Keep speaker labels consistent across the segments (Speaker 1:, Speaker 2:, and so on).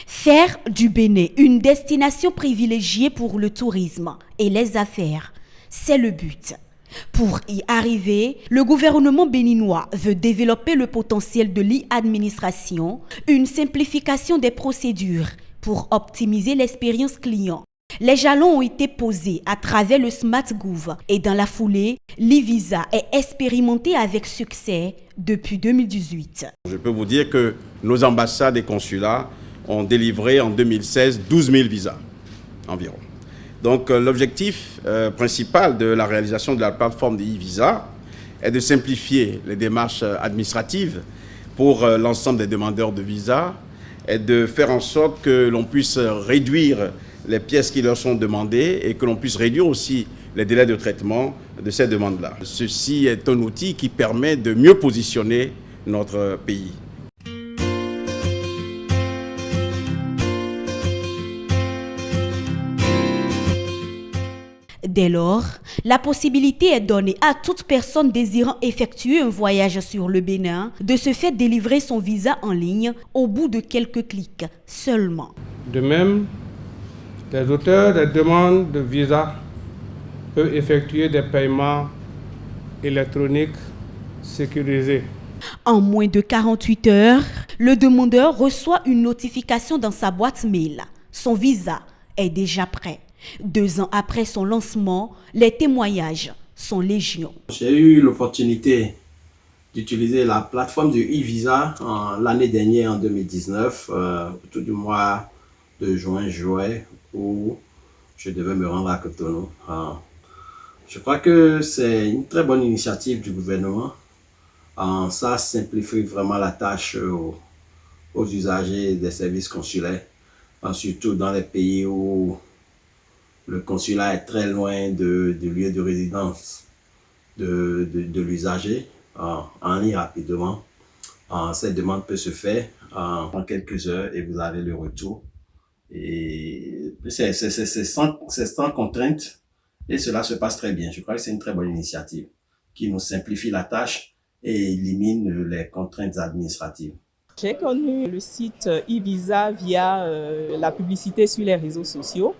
Speaker 1: Faire du Bénin une destination privilégiée pour le tourisme et les affaires, c'est le but. Pour y arriver, le gouvernement béninois veut développer le potentiel de l'e-administration, une simplification des procédures pour optimiser l'expérience client. Les jalons ont été posés à travers le SmartGouv et dans la foulée, l'e-Visa est expérimenté avec succès depuis 2018.
Speaker 2: Je peux vous dire que nos ambassades et consulats ont délivré en 2016 12 000 visas environ. Donc l'objectif principal de la réalisation de la plateforme de e-Visa est de simplifier les démarches administratives pour l'ensemble des demandeurs de visa et de faire en sorte que l'on puisse réduire les pièces qui leur sont demandées et que l'on puisse réduire aussi les délais de traitement de ces demandes-là. Ceci est un outil qui permet de mieux positionner notre pays.
Speaker 1: Dès lors, la possibilité est donnée à toute personne désirant effectuer un voyage sur le Bénin de se faire délivrer son visa en ligne au bout de quelques clics seulement.
Speaker 3: De même, les auteurs des demandes de visa peuvent effectuer des paiements électroniques sécurisés.
Speaker 1: En moins de 48 heures, le demandeur reçoit une notification dans sa boîte mail. Son visa est déjà prêt. 2 ans après son lancement, les témoignages sont légion.
Speaker 4: J'ai eu l'opportunité d'utiliser la plateforme de e-Visa l'année dernière, en 2019, autour du mois de juin-juillet, où je devais me rendre à Cotonou. Je crois que c'est une très bonne initiative du gouvernement. Ça simplifie vraiment la tâche aux usagers des services consulaires, surtout dans les pays où le consulat est très loin du lieu de résidence de l'usager. En ligne rapidement, cette demande peut se faire en quelques heures et vous avez le retour. Et c'est sans contrainte et cela se passe très bien. Je crois que c'est une très bonne initiative qui nous simplifie la tâche et élimine les contraintes administratives.
Speaker 5: J'ai connu le site e-Visa via la publicité sur les réseaux sociaux.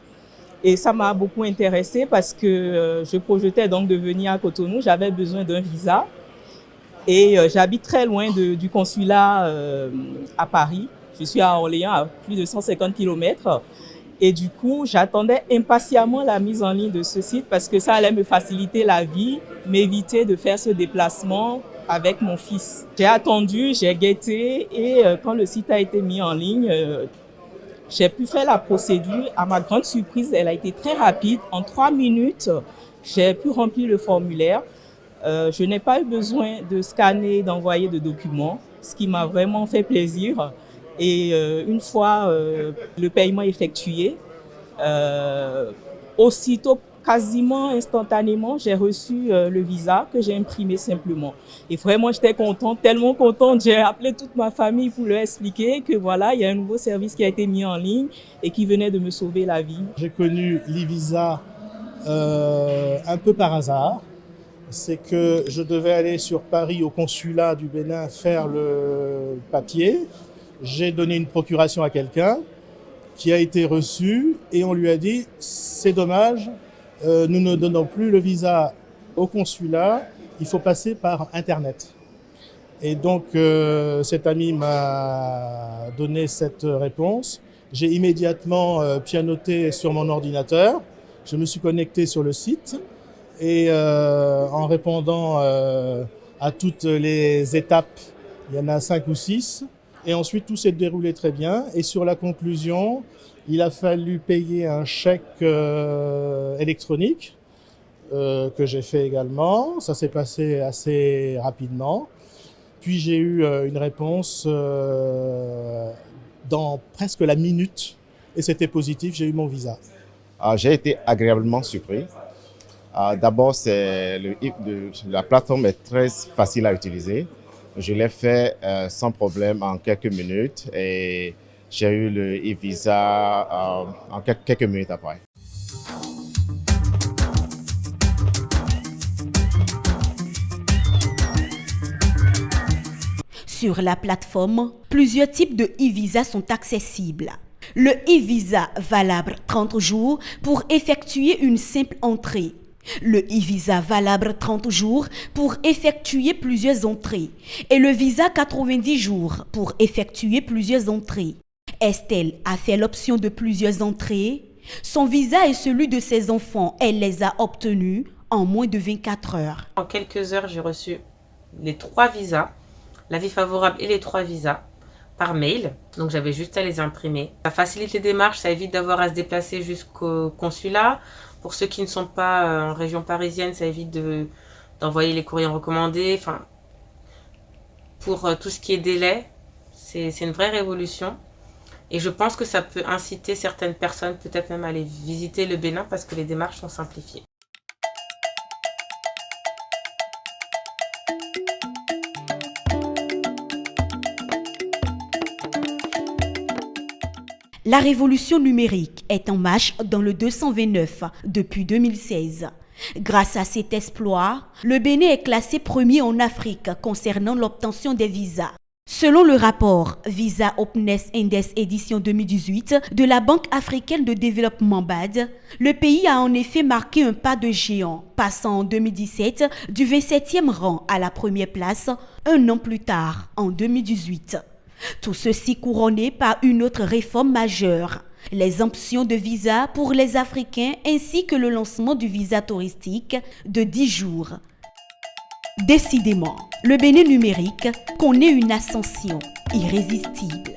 Speaker 5: Et ça m'a beaucoup intéressée parce que je projetais donc de venir à Cotonou. J'avais besoin d'un visa et j'habite très loin du consulat à Paris. Je suis à Orléans, à plus de 150 km. Et du coup, j'attendais impatiemment la mise en ligne de ce site parce que ça allait me faciliter la vie, m'éviter de faire ce déplacement avec mon fils. J'ai attendu, j'ai guetté et quand le site a été mis en ligne, j'ai pu faire la procédure. À ma grande surprise, elle a été très rapide. En 3 minutes, j'ai pu remplir le formulaire. Je n'ai pas eu besoin de scanner, d'envoyer de documents, ce qui m'a vraiment fait plaisir. Et une fois le paiement effectué, aussitôt, quasiment instantanément, j'ai reçu le visa que j'ai imprimé simplement. Et vraiment, j'étais contente, tellement contente. J'ai appelé toute ma famille pour leur expliquer que voilà, il y a un nouveau service qui a été mis en ligne et qui venait de me sauver la vie.
Speaker 6: J'ai connu l'e-Visa un peu par hasard. C'est que je devais aller sur Paris au consulat du Bénin faire le papier. J'ai donné une procuration à quelqu'un qui a été reçu et on lui a dit « c'est dommage, nous ne donnons plus le visa au consulat, il faut passer par Internet ». Et donc cet ami m'a donné cette réponse. J'ai immédiatement pianoté sur mon ordinateur, je me suis connecté sur le site et en répondant à toutes les étapes, il y en a 5 ou 6. Et ensuite, tout s'est déroulé très bien. Et sur la conclusion, il a fallu payer un chèque électronique que j'ai fait également. Ça s'est passé assez rapidement. Puis j'ai eu une réponse dans presque la minute. Et c'était positif, j'ai eu mon visa.
Speaker 7: J'ai été agréablement surpris. D'abord, la plateforme est très facile à utiliser. Je l'ai fait sans problème en quelques minutes et j'ai eu le e-Visa en quelques minutes après.
Speaker 1: Sur la plateforme, plusieurs types de e-visa sont accessibles. Le e-visa valable 30 jours pour effectuer une simple entrée. Le e-visa valable 30 jours pour effectuer plusieurs entrées. Et le visa 90 jours pour effectuer plusieurs entrées. Estelle a fait l'option de plusieurs entrées. Son visa et celui de ses enfants, elle les a obtenus en moins de 24 heures.
Speaker 8: En quelques heures, j'ai reçu les 3 visas, l'avis favorable et les 3 visas par mail. Donc j'avais juste à les imprimer. Ça facilite les démarches, ça évite d'avoir à se déplacer jusqu'au consulat. Pour ceux qui ne sont pas en région parisienne, ça évite d'envoyer les courriers recommandés. Enfin, pour tout ce qui est délai, c'est une vraie révolution. Et je pense que ça peut inciter certaines personnes peut-être même à aller visiter le Bénin parce que les démarches sont simplifiées.
Speaker 1: La révolution numérique est en marche dans le 229 depuis 2016. Grâce à cet exploit, le Bénin est classé premier en Afrique concernant l'obtention des visas. Selon le rapport Visa Openness Index édition 2018 de la Banque africaine de développement BAD, le pays a en effet marqué un pas de géant, passant en 2017 du 27e rang à la première place, un an plus tard, en 2018. Tout ceci couronné par une autre réforme majeure, l'exemption de visa pour les Africains ainsi que le lancement du visa touristique de 10 jours. Décidément, le Bénin numérique connaît une ascension irrésistible.